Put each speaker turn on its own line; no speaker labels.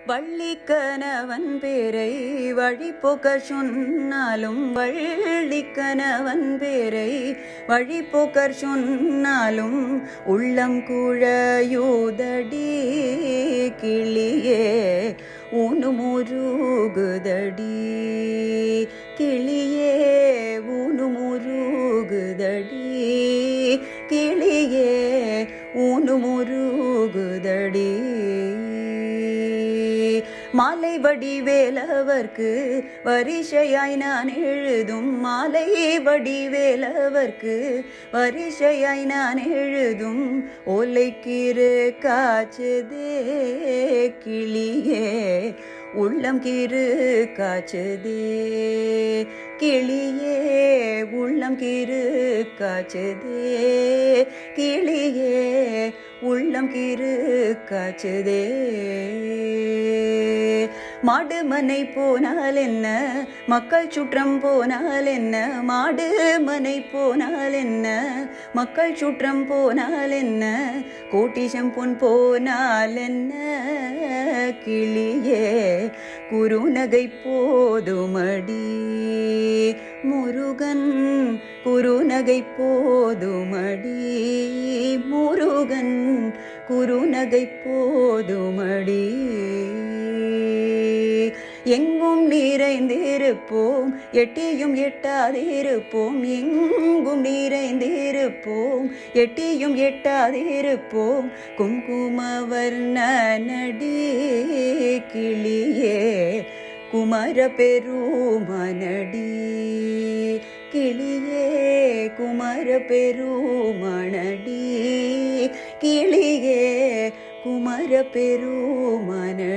வள்ளி கணவன் பேரை வழிபோக்கர் சொன்னாலும் வள்ளி கணவன் பேரை வழிபோக்கர் சொன்னாலும் உள்ளம் குழையுதடி கிளியே ஊனுமுருகுதடி கிளியே ஊனுமுருகுதடி கிளியே ஊனுமுருகுதடி மாலை வடிவேலவர்க்கு வரிசையாய் நான் எழுதும் மாலை வடிவேலவர்க்கு வரிசையாய் நான் எழுதும் ஓலைக்கீறு காய்ச்சதே கிளியே உள்ளம் கீறு காய்ச்சதே கிளியே உள்ளம் கீறு காய்ச்சதே கிளியே உள்ளம் கீறு காய்ச்சதே மாடு மனை போனால் என்ன மக்கள் சுற்றம் போனால் என்ன மாடு மனை போனால் என்ன மக்கள் சுற்றம் போனால் என்ன கோட்டிசம் பொன் போனால் என்ன கிளியே குறுநகை போதுமடி முருகன் குறுநகை போதுமடி முருகன் குறுநகை போதுமடி எங்கும் நிறைந்திருப்போம் எட்டியும் எட்டாதிருப்போம் எங்கும் நிறைந்திருப்போம் எட்டியும் எட்டாதிருப்போம் குங்குமவர்ணனடி கிளியே குமர பெருமனடி கிளியே குமர பெருமனடி கிளியே குமர பெருமனடி.